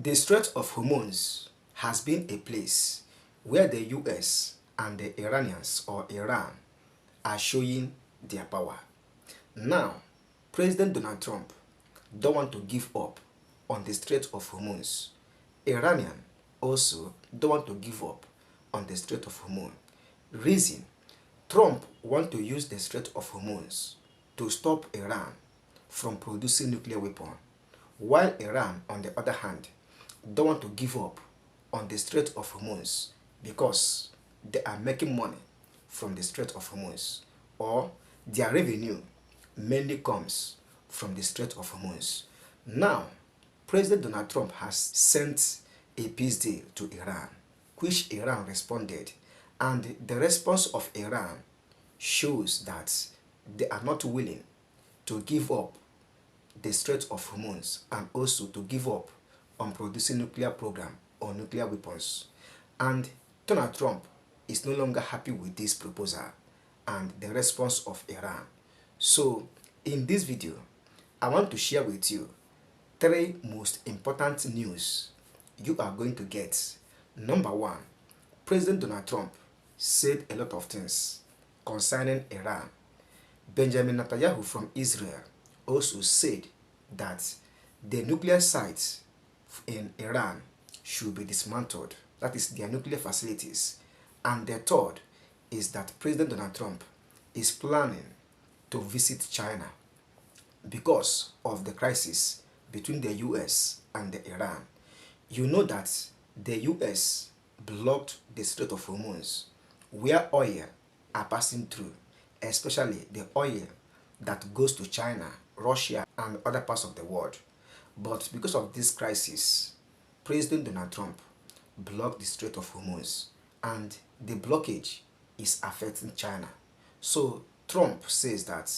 The Strait of Hormuz has been a place where the US and the Iranians or Iran are showing their power. Now, President Donald Trump don't want to give up on the Strait of Hormuz. Iranian also don't want to give up on the Strait of Hormuz. Reason, Trump want to use the Strait of Hormuz to stop Iran from producing nuclear weapons, while Iran, on the other hand, don't want to give up on the Strait of Hormuz because they are making money from the Strait of Hormuz, or their revenue mainly comes from the Strait of Hormuz. Now, President Donald Trump has sent a peace deal to Iran, which Iran responded, and the response of Iran shows that they are not willing to give up the Strait of Hormuz and also to give up on producing nuclear program or nuclear weapons. And Donald Trump is no longer happy with this proposal and the response of Iran. So in this video, I want to share with you 3 most important news you are going to get. Number 1, President Donald Trump said a lot of things concerning Iran. Benjamin Netanyahu from Israel also said that the nuclear sites in Iran should be dismantled. That is their nuclear facilities. And the third is that President Donald Trump is planning to visit China because of the crisis between the US and the Iran. You know that the US blocked the Strait of Hormuz, where oil are passing through, especially the oil that goes to China, Russia, and other parts of the world. But because of this crisis, President Donald Trump blocked the Strait of Hormuz, and the blockage is affecting China. So Trump says that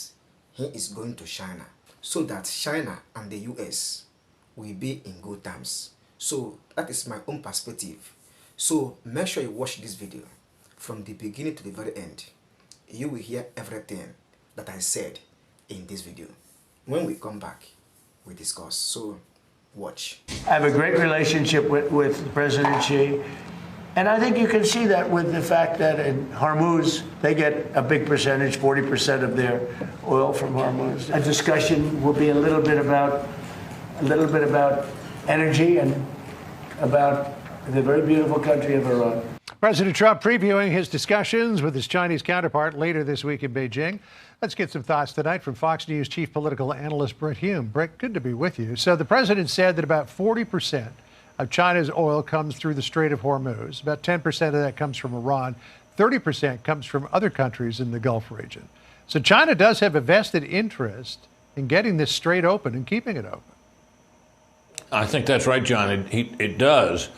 he is going to China so that China and the US will be in good terms. So that is my own perspective. So make sure you watch this video from the beginning to the very end. You will hear everything that I said in this video. When we come back, we discuss. So watch. I have a great relationship with President Xi. And I think you can see that with the fact that in Hormuz, they get a big percentage, 40% of their oil from Hormuz. A discussion will be a little bit about energy and about the very beautiful country of Iran. President Trump previewing his discussions with his Chinese counterpart later this week in Beijing. Let's get some thoughts tonight from Fox News chief political analyst Brett Hume. Brett, good to be with you. So the president said that about 40% of China's oil comes through the Strait of Hormuz. About 10% of that comes from Iran. 30% comes from other countries in the Gulf region. So China does have a vested interest in getting this strait open and keeping it open. I think that's right, John. It does.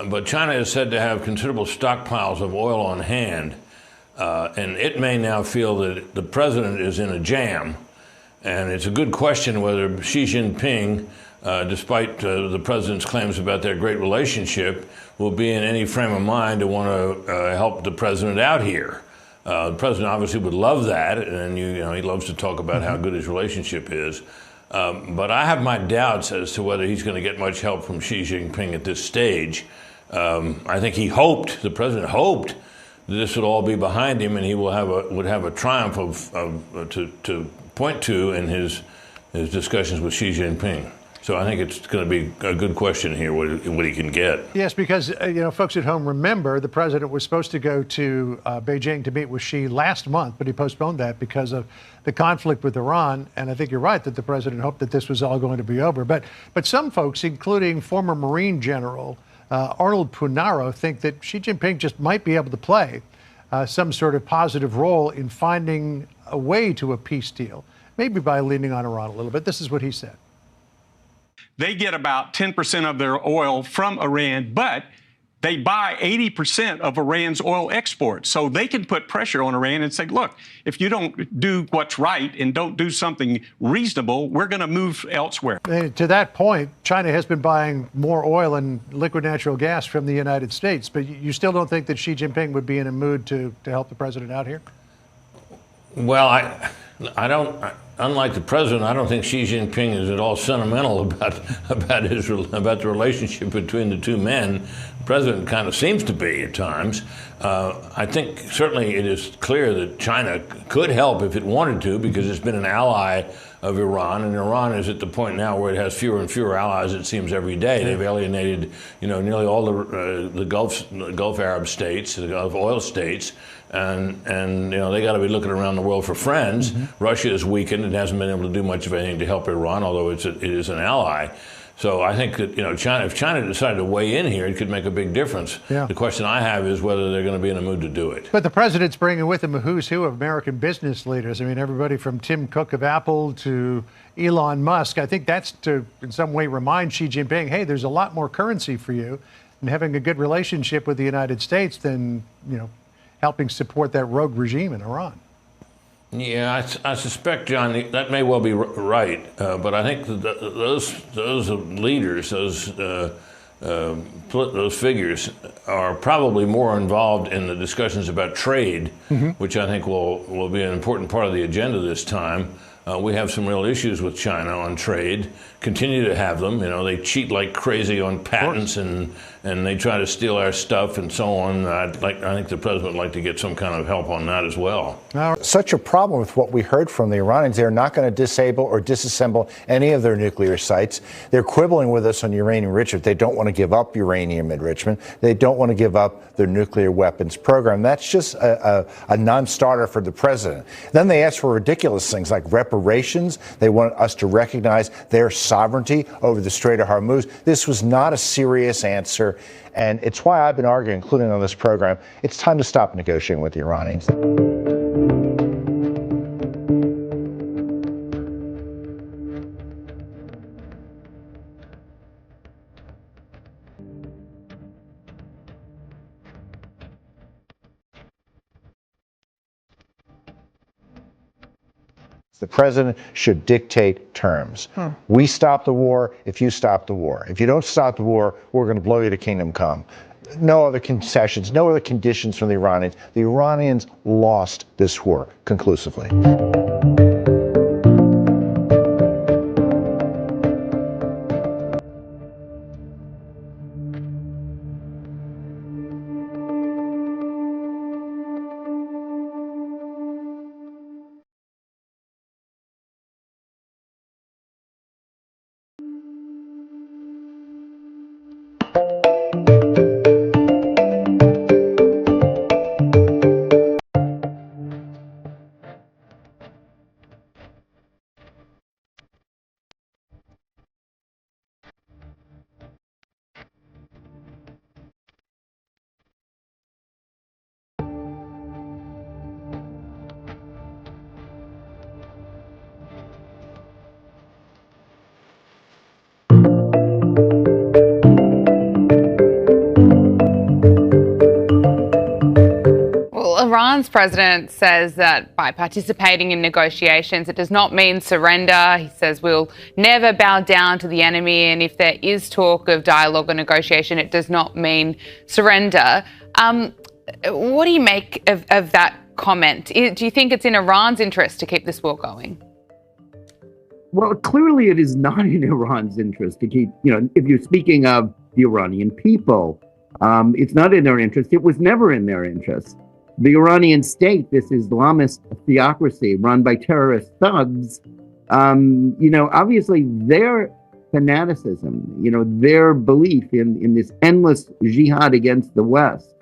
But China is said to have considerable stockpiles of oil on hand. And it may now feel that the president is in a jam. And it's a good question whether Xi Jinping, despite the president's claims about their great relationship, will be in any frame of mind to want to help the president out here. The president obviously would love that, and you know he loves to talk about how good his relationship is. But I have my doubts as to whether he's going to get much help from Xi Jinping at this stage. I think the president hoped that this would all be behind him, and he would have a triumph to point to in his discussions with Xi Jinping. So I think it's going to be a good question here, what he can get. Yes, because, folks at home remember the president was supposed to go to Beijing to meet with Xi last month, but he postponed that because of the conflict with Iran. And I think you're right that the president hoped that this was all going to be over. But some folks, including former Marine General Arnold Punaro, think that Xi Jinping just might be able to play some sort of positive role in finding a way to a peace deal, maybe by leaning on Iran a little bit. This is what he said. They get about 10% of their oil from Iran, but they buy 80% of Iran's oil exports. So they can put pressure on Iran and say, look, if you don't do what's right and don't do something reasonable, we're going to move elsewhere. To that point, China has been buying more oil and liquid natural gas from the United States. But you still don't think that Xi Jinping would be in a mood to help the president out here? Well, I don't. unlike the president, I don't think Xi Jinping is at all sentimental about the relationship between the two men. The president kind of seems to be at times. I think certainly it is clear that China could help if it wanted to, because it's been an ally of Iran, and Iran is at the point now where it has fewer and fewer allies, it seems, every day. They've alienated, nearly all the Gulf Arab states, the Gulf oil states, and they got to be looking around the world for friends. Russia is weakened and hasn't been able to do much of anything to help Iran, although it is an ally. So I think that if China decided to weigh in here, it could make a big difference. Yeah. The question I have is whether they're going to be in a mood to do it. But the president's bringing with him a who's who of American business leaders. I mean, everybody from Tim Cook of Apple to Elon Musk. I think that's to, in some way, remind Xi Jinping, hey, there's a lot more currency for you, and having a good relationship with the United States than, helping support that rogue regime in Iran. Yeah, I suspect, John, that may well be right, but I think that those leaders, those figures, are probably more involved in the discussions about trade, which I think will be an important part of the agenda this time. We have some real issues with China on trade, continue to have them. They cheat like crazy on patents, and they try to steal our stuff and so on. I think the president would like to get some kind of help on that as well. Such a problem with what we heard from the Iranians. They're not going to disable or disassemble any of their nuclear sites. They're quibbling with us on uranium enrichment. They don't want to give up uranium enrichment. They don't want to give up their nuclear weapons program. That's just a non-starter for the president. Then they ask for ridiculous things like reparations. They want us to recognize their sovereignty over the Strait of Hormuz. This was not a serious answer, and it's why I've been arguing, including on this program, it's time to stop negotiating with the Iranians. The president should dictate terms. We stop the war if you stop the war. If you don't stop the war, we're going to blow you to kingdom come. No other concessions, no other conditions from the Iranians. The Iranians lost this war conclusively. Iran's president says that by participating in negotiations, it does not mean surrender. He says we'll never bow down to the enemy, and if there is talk of dialogue or negotiation, it does not mean surrender. What do you make of that comment? Do you think it's in Iran's interest to keep this war going? Well, clearly it is not in Iran's interest to keep, if you're speaking of the Iranian people, it's not in their interest. It was never in their interest. The Iranian state, this Islamist theocracy run by terrorist thugs, obviously their fanaticism, their belief in this endless jihad against the West,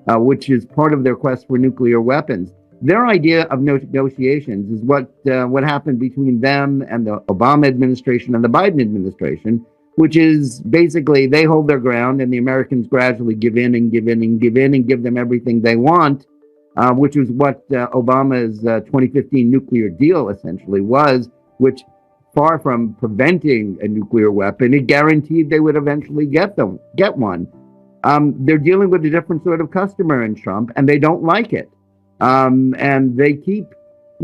which is part of their quest for nuclear weapons. Their idea of negotiations is what happened between them and the Obama administration and the Biden administration, which is basically they hold their ground and the Americans gradually give in and give in and give in and give them everything they want, which is what Obama's 2015 nuclear deal essentially was, which far from preventing a nuclear weapon, it guaranteed they would eventually get one. They're dealing with a different sort of customer in Trump, and they don't like it. And they keep,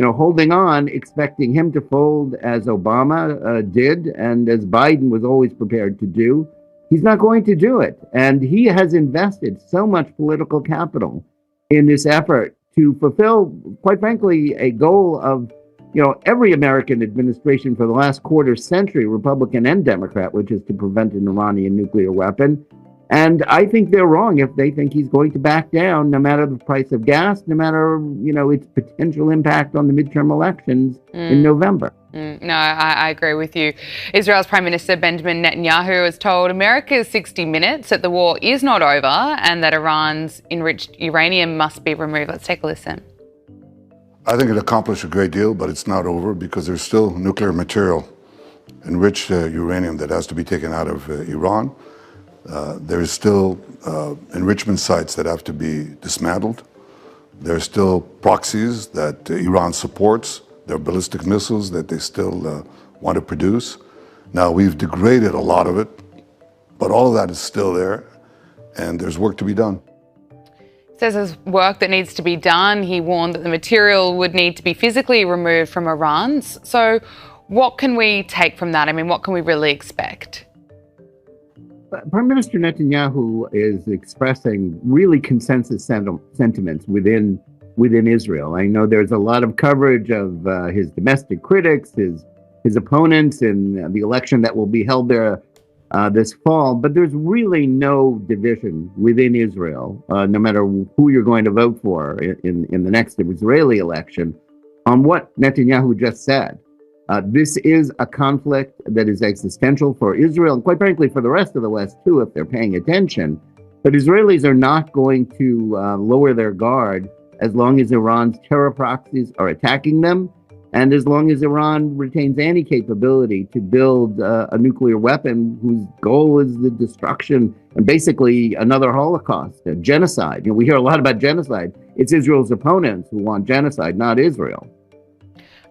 holding on, expecting him to fold as Obama did, and as Biden was always prepared to do. He's not going to do it. And he has invested so much political capital in this effort to fulfill, quite frankly, a goal of every American administration for the last quarter century, Republican and Democrat, which is to prevent an Iranian nuclear weapon. And I think they're wrong if they think he's going to back down, no matter the price of gas, no matter, its potential impact on the midterm elections in November. No, I agree with you. Israel's Prime Minister Benjamin Netanyahu has told America's 60 Minutes that the war is not over and that Iran's enriched uranium must be removed. Let's take a listen. I think it accomplished a great deal, but it's not over because there's still nuclear material, enriched uranium, that has to be taken out of Iran. There's still enrichment sites that have to be dismantled. There's still proxies that Iran supports. There are ballistic missiles that they still want to produce. Now, we've degraded a lot of it, but all of that is still there, and there's work to be done. Says there's work that needs to be done. He warned that the material would need to be physically removed from Iran. So what can we take from that? I mean, what can we really expect? Prime Minister Netanyahu is expressing really consensus sentiments within Israel. I know there's a lot of coverage of his domestic critics, his opponents in the election that will be held there this fall, but there's really no division within Israel, no matter who you're going to vote for in the next Israeli election, on what Netanyahu just said. This is a conflict that is existential for Israel, and quite frankly for the rest of the West too, if they're paying attention. But Israelis are not going to lower their guard as long as Iran's terror proxies are attacking them, and as long as Iran retains any capability to build a nuclear weapon whose goal is the destruction and basically another Holocaust, a genocide. We hear a lot about genocide. It's Israel's opponents who want genocide, not Israel.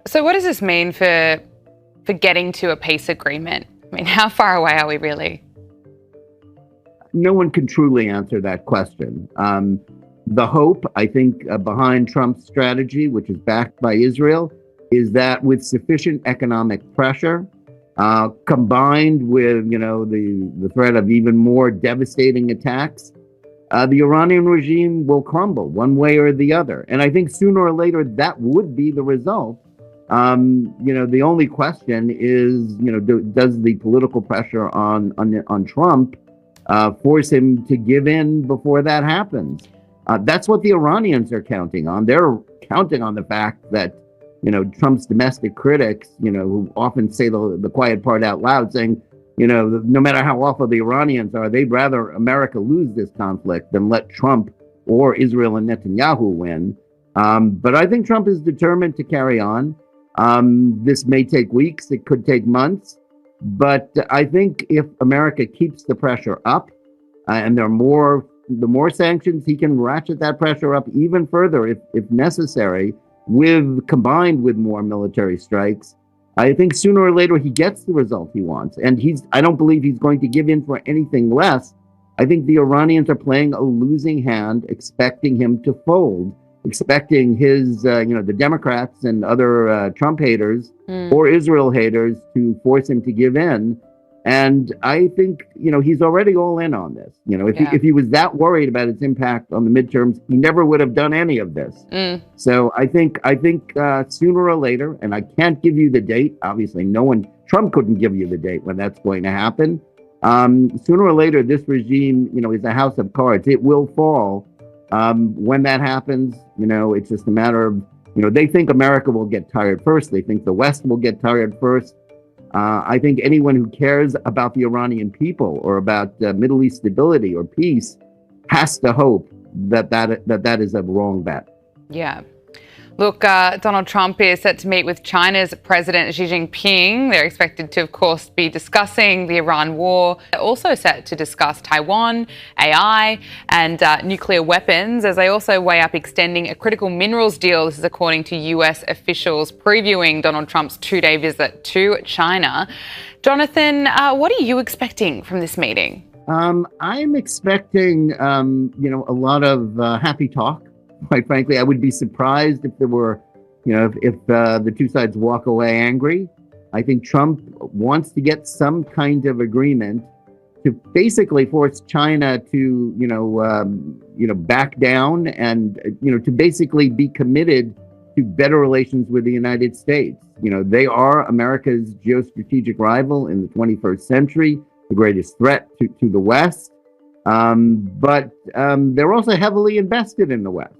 So what does this mean for getting to a peace agreement? I mean, how far away are we really? No one can truly answer that question. The hope, I think, behind Trump's strategy, which is backed by Israel, is that with sufficient economic pressure, combined with, the threat of even more devastating attacks, the Iranian regime will crumble one way or the other. And I think sooner or later that would be the result. The only question is, does the political pressure on Trump force him to give in before that happens? That's what the Iranians are counting on. They're counting on the fact that, Trump's domestic critics, who often say the quiet part out loud, saying, no matter how awful the Iranians are, they'd rather America lose this conflict than let Trump or Israel and Netanyahu win. But I think Trump is determined to carry on. This may take weeks, it could take months, but I think if America keeps the pressure up, and the more sanctions, he can ratchet that pressure up even further if necessary, combined with more military strikes. I think sooner or later he gets the result he wants, and I don't believe he's going to give in for anything less. I think the Iranians are playing a losing hand, expecting him to fold, expecting his, the Democrats and other Trump haters or Israel haters to force him to give in. And I think, he's already all in on this. If he was that worried about its impact on the midterms, he never would have done any of this. So I think sooner or later, and I can't give you the date. Obviously, Trump couldn't give you the date when that's going to happen. Sooner or later, this regime, is a house of cards. It will fall. When that happens, it's just a matter of, they think America will get tired first. They think the West will get tired first. I think anyone who cares about the Iranian people or about Middle East stability or peace has to hope that is a wrong bet. Yeah. Look, Donald Trump is set to meet with China's President Xi Jinping. They're expected to, of course, be discussing the Iran war. They're also set to discuss Taiwan, AI, and nuclear weapons, as they also weigh up extending a critical minerals deal. This is according to US officials previewing Donald Trump's two-day visit to China. Jonathan, what are you expecting from this meeting? I'm expecting, a lot of happy talk. Quite frankly, I would be surprised if there were, if the two sides walk away angry. I think Trump wants to get some kind of agreement to basically force China to, back down and, to basically be committed to better relations with the United States. You know, they are America's geostrategic rival in the 21st century, the greatest threat to the West. But they're also heavily invested in the West,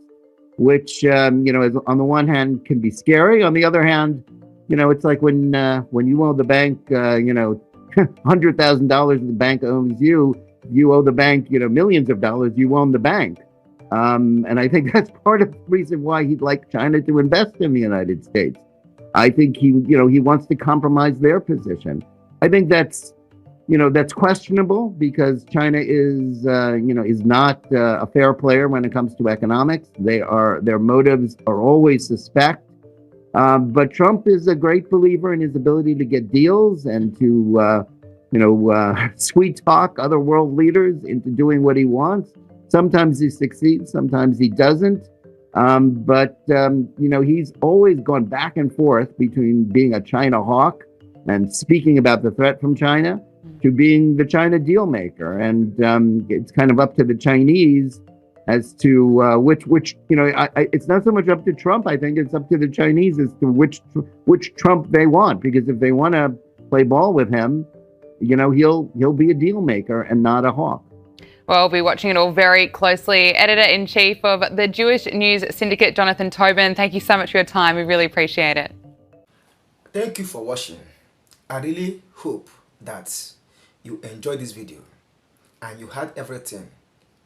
which, you know, on the one hand can be scary. On the other hand, you know, it's like when you owe the bank, you know, $100,000 the bank owes you, you owe the bank, you know, millions of dollars, you own the bank. And I think that's part of the reason why he'd like China to invest in the United States. I think he wants to compromise their position. I think that's, you know, that's questionable because China is, you know, is not a fair player when it comes to economics. Their motives are always suspect. But Trump is a great believer in his ability to get deals and to, you know, sweet talk other world leaders into doing what he wants. Sometimes he succeeds, sometimes he doesn't. But, you know, he's always gone back and forth between being a China hawk and speaking about the threat from China to being the China deal maker. And it's kind of up to the Chinese as to which you know, it's not so much up to Trump. I think it's up to the Chinese as to which Trump they want. Because if they want to play ball with him, you know, he'll be a deal maker and not a hawk. Well, we'll be watching it all very closely. Editor-in-Chief of the Jewish News Syndicate, Jonathan Tobin, thank you so much for your time. We really appreciate it. Thank you for watching. I really hope that you enjoyed this video and you heard everything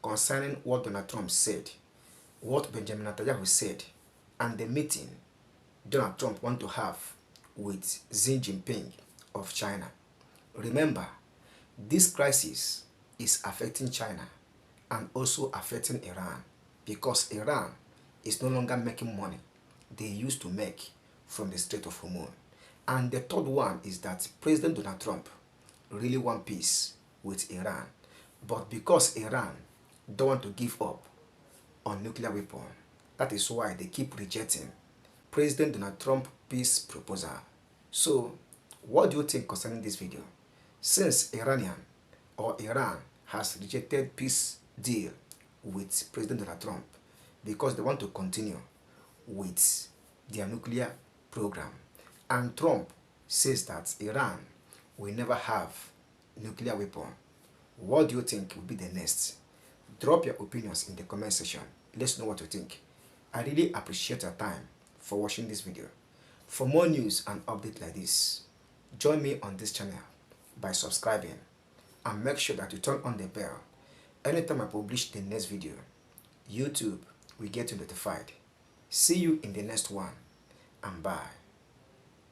concerning what Donald Trump said, what Benjamin Netanyahu said, and the meeting Donald Trump wants to have with Xi Jinping of China. Remember, this crisis is affecting China and also affecting Iran because Iran is no longer making money they used to make from the Strait of Hormuz. And the third one is that President Donald Trump really wants peace with Iran. But because Iran don't want to give up on nuclear weapon, that is why they keep rejecting President Donald Trump's peace proposal. So, what do you think concerning this video? Since Iran has rejected peace deal with President Donald Trump because they want to continue with their nuclear program. And Trump says that Iran will never have nuclear weapon. What do you think will be the next? Drop your opinions in the comment section. Let's know what you think. I really appreciate your time for watching this video. For more news and updates like this, join me on this channel by subscribing and make sure that you turn on the bell. Anytime I publish the next video, YouTube will get you notified. See you in the next one, and bye.